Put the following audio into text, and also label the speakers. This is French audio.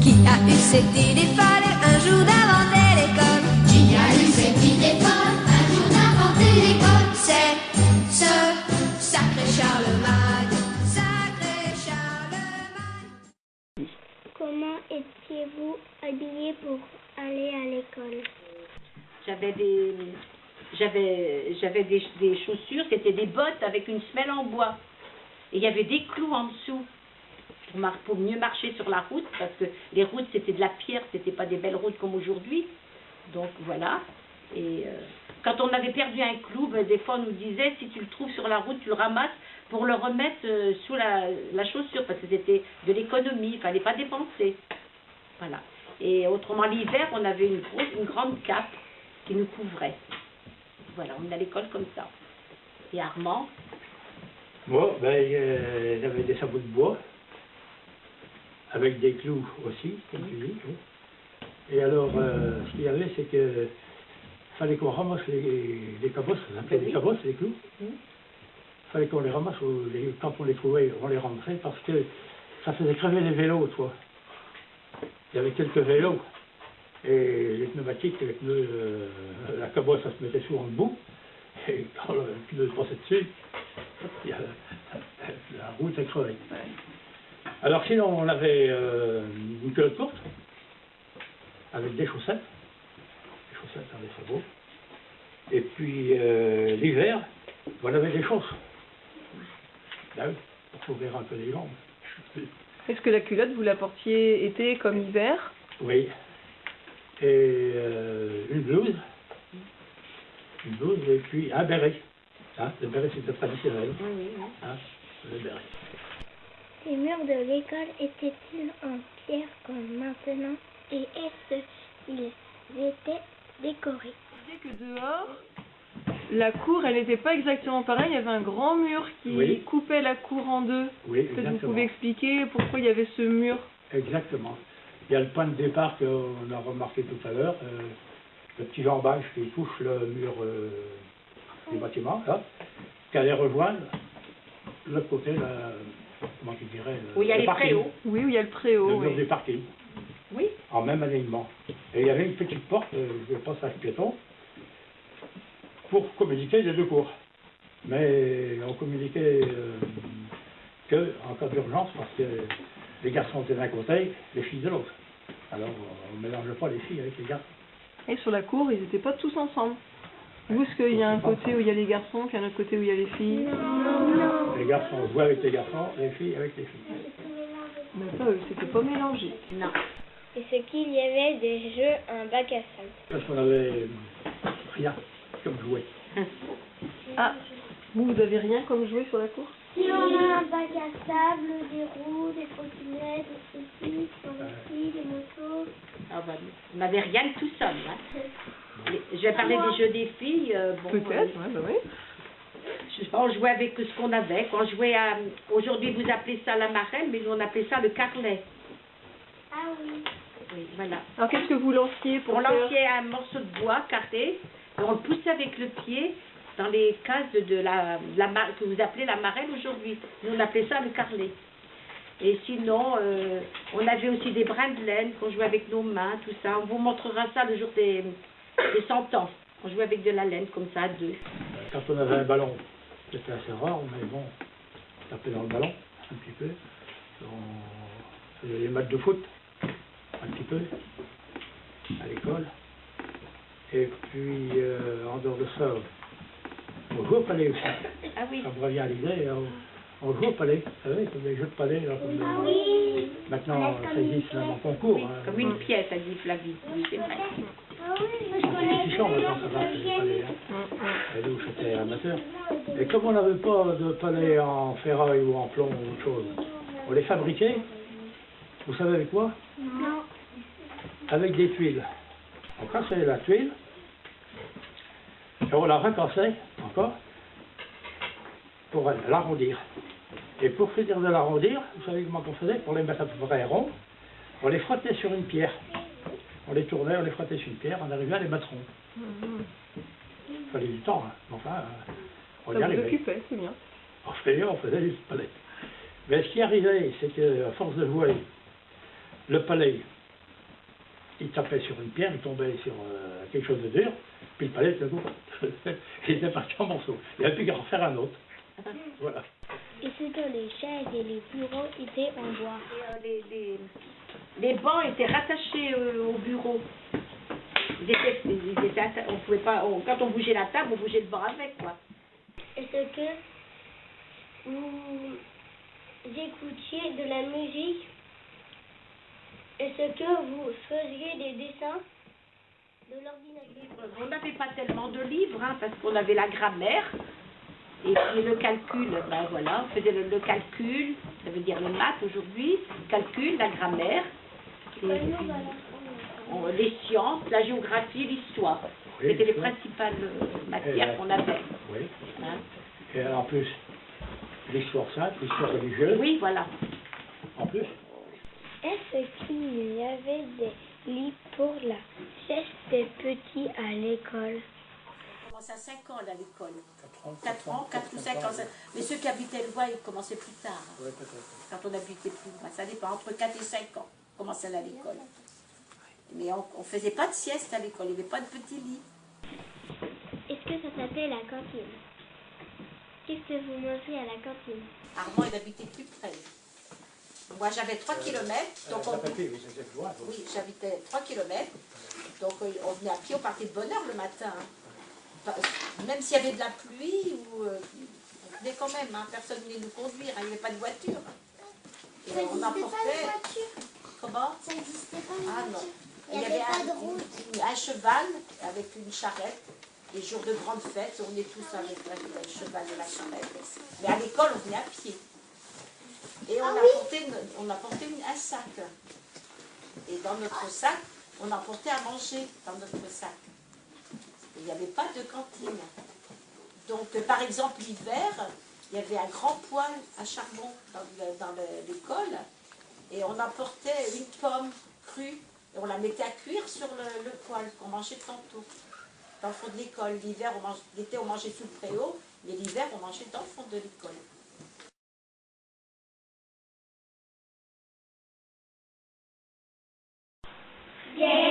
Speaker 1: Qui a eu cette idée folle un jour d'inventer l'école? Qui a eu cette idée folle un jour d'inventer l'école? C'est ce sacré Charlemagne, sacré Charlemagne.
Speaker 2: Comment étiez-vous habillé pour aller à l'école?
Speaker 3: J'avais des chaussures, c'était des bottes avec une semelle en bois. Et il y avait des clous en dessous pour mieux marcher sur la route, parce que les routes c'était de la pierre, c'était pas des belles routes comme aujourd'hui. Donc voilà. Et quand on avait perdu un clou, des fois on nous disait si tu le trouves sur la route, tu le ramasses pour le remettre sous la chaussure, parce que c'était de l'économie, il fallait pas dépenser. Voilà. Et autrement l'hiver, on avait une grande cape qui nous couvrait. Voilà, on est à l'école comme ça. Et Armand?
Speaker 4: Moi, j'avais des sabots de bois, avec des clous aussi, comme tu dis. Oui. Et alors, ce qu'il y avait, c'est que fallait qu'on ramasse les cabosses, on appelait les cabosses, les clous. Fallait qu'on les ramasse, quand on les trouvait, on les rentrait, parce que ça faisait crever les vélos, toi. Il y avait quelques vélos. Et les pneumatiques, la cabosse, ça se mettait souvent debout. Et quand le pneu passait dessus, la route est crevée. Alors sinon, on avait une culotte courte, avec des chaussettes dans les sabots. Et puis l'hiver, on avait des chausses. Là, pour couvrir un peu les jambes.
Speaker 5: Est-ce que la culotte, vous la portiez été comme hiver?
Speaker 4: Oui. Et une blouse et puis un béret. Hein, le béret c'était traditionnel. Hein, le béret.
Speaker 2: Les murs de l'école étaient-ils en pierre comme maintenant et est-ce qu'ils étaient décorés?
Speaker 5: Vous disiez que dehors, la cour, elle n'était pas exactement pareille. Il y avait un grand mur qui coupait la cour en deux.
Speaker 4: Oui,
Speaker 5: peut-être
Speaker 4: exactement.
Speaker 5: vous pouvez expliquer pourquoi il y avait ce mur?
Speaker 4: Exactement. Il y a le point de départ qu'on a remarqué tout à l'heure, le petit jambage qui touche le mur du bâtiment, là, qui allait rejoindre l'autre côté, comment tu dirais,
Speaker 3: où il y a les préaux.
Speaker 5: Oui, où il y a le préau.
Speaker 4: Le mur du parking.
Speaker 3: Oui.
Speaker 4: En même alignement. Et il y avait une petite porte, de passage piéton, pour communiquer les deux cours. Mais on communiquait que en cas d'urgence, parce que les garçons étaient d'un côté, les filles de l'autre. Alors on ne mélange pas les filles avec les garçons.
Speaker 5: Et sur la cour, ils n'étaient pas tous ensemble. Vous, est-ce qu'il y a un côté où il y a les garçons, puis un autre côté où il y a les filles?
Speaker 2: Non.
Speaker 4: Les garçons jouaient avec les garçons, les filles avec les filles.
Speaker 5: Mais pas eux, c'était pas mélangé.
Speaker 3: Non.
Speaker 2: Est-ce qu'il y avait des jeux en bac à sable?
Speaker 4: Parce qu'on avait rien comme jouet.
Speaker 5: Ah, vous avez rien comme jouet sur la cour?
Speaker 2: Si on a un bac à sable, des roues, des trottinettes, des saucisses, des motos.
Speaker 3: Ah ben, on n'avait rien de tout seul. Hein. Je vais parler des jeux des filles.
Speaker 5: Peut-être, oui.
Speaker 3: On jouait avec ce qu'on avait. Quand on jouait à... Aujourd'hui, vous appelez ça la marelle, mais nous, on appelait ça le carlet.
Speaker 2: Ah oui.
Speaker 3: Oui, voilà.
Speaker 5: Alors, qu'est-ce que vous lanciez pour
Speaker 3: On
Speaker 5: faire?
Speaker 3: lançait un morceau de bois carré, et on le poussait avec le pied dans les cases que vous appelez la marelle aujourd'hui. Nous, on appelait ça le carlet. Et sinon, on avait aussi des brins de laine qu'on jouait avec nos mains, tout ça. On vous montrera ça le jour des 100 ans. On jouait avec de la laine, comme ça, à deux.
Speaker 4: Quand on avait un ballon, c'était assez rare, mais bon, on tapait dans le ballon, un petit peu. On faisait les matchs de foot, un petit peu, à l'école. Et puis, en dehors de ça, on jouait au palais aussi.
Speaker 3: Ah oui.
Speaker 4: Ça me revient à l'idée, on joue au palais, vous savez, comme les jeux de palais. Là, comme
Speaker 2: Ah oui.
Speaker 4: maintenant, ça existe même en concours.
Speaker 3: Oui,
Speaker 4: hein.
Speaker 3: comme une pièce, a dit Flavie. Oui, c'est vrai.
Speaker 2: Ah oui, mais je
Speaker 4: C'est
Speaker 2: connais
Speaker 4: petit champ maintenant, ça va, c'est les palais. Hein. Et nous, j'étais amateur. Et comme on n'avait pas de palais en ferraille ou en plomb ou autre chose, on les fabriquait, vous savez avec quoi?
Speaker 2: Non.
Speaker 4: Avec des tuiles. On cassait la tuile, et on la recassait encore, pour l'arrondir. Et pour finir de l'arrondir, vous savez comment on faisait? Pour les mettre à peu près ronds, on les frottait sur une pierre. On les tournait, on les frottait sur une pierre, on arrivait à les mettre ronds. Il fallait du temps, hein. Enfin, on y
Speaker 5: Ça vous
Speaker 4: arrivait.
Speaker 5: occupait, c'est bien.
Speaker 4: On faisait du palais. Mais ce qui arrivait, c'est qu'à force de jouer le palais il tapait sur une pierre, il tombait sur quelque chose de dur, puis le palais, tout coup, il était parti en morceaux. Il a pu qu'à en refaire un autre. Voilà.
Speaker 2: Et c'est que les chaises et les bureaux étaient en bois.
Speaker 3: Et, les bancs étaient rattachés au bureau. On pouvait pas, quand on bougeait la table, on bougeait le banc avec, quoi.
Speaker 2: Est-ce que vous écoutiez de la musique? Est-ce que vous faisiez des dessins de l'ordinateur?
Speaker 3: On n'avait pas tellement de livres, hein, parce qu'on avait la grammaire. Et puis le calcul, ben voilà, on faisait le calcul, ça veut dire les maths aujourd'hui, calcul, la grammaire, et puis, les sciences, la géographie, l'histoire.
Speaker 4: Oui,
Speaker 3: C'était les
Speaker 4: l'histoire.
Speaker 3: principales matières qu'on avait.
Speaker 4: Oui.
Speaker 3: Hein.
Speaker 4: Et en plus, l'histoire sainte, l'histoire religieuse.
Speaker 3: Oui, voilà.
Speaker 4: En plus.
Speaker 2: Est-ce qu'il y avait des livres pour la sieste des petits à l'école?
Speaker 3: On commençait à 5 ans à l'école. 4 ou 5 ans. Mais ceux qui habitaient le Voie, ils commençaient plus tard. Hein.
Speaker 4: Oui, peut-être.
Speaker 3: Quand on habitait plus loin, ça dépend, entre 4 et 5 ans, on commençait à aller à l'école. Mais on ne faisait pas de sieste à l'école, il n'y avait pas de petits lits.
Speaker 2: Est-ce que ça s'appelait la cantine? Qu'est-ce que vous mangez à la cantine?
Speaker 3: Armand, il habitait plus près. Moi, j'avais 3 kilomètres. Donc oui, j'habitais 3 kilomètres. Donc on venait à pied, on partait de bonne heure le matin. Hein. Même s'il y avait de la pluie, on venait quand même. Hein. Personne ne venait nous conduire, hein. Il n'y avait pas de voiture. Et
Speaker 2: Ça
Speaker 3: on emportait...
Speaker 2: pas de voiture?
Speaker 3: Comment?
Speaker 2: Ça n'existait pas de
Speaker 3: Ah
Speaker 2: voiture?
Speaker 3: non.
Speaker 2: Il n'y avait pas de route?
Speaker 3: Un cheval avec une charrette. Les jours de grandes fêtes, on est tous avec le cheval et la charrette. Mais à l'école, on venait à pied. Et on apportait un sac. Et dans notre sac, on emportait à manger dans notre sac. Il n'y avait pas de cantine. Donc, par exemple, l'hiver, il y avait un grand poêle à charbon dans l'école. Et on apportait une pomme crue. Et on la mettait à cuire sur le poêle qu'on mangeait tantôt. Dans le fond de l'école. L'été, on mangeait sous le préau. Mais l'hiver, on mangeait dans le fond de l'école.
Speaker 2: Yeah.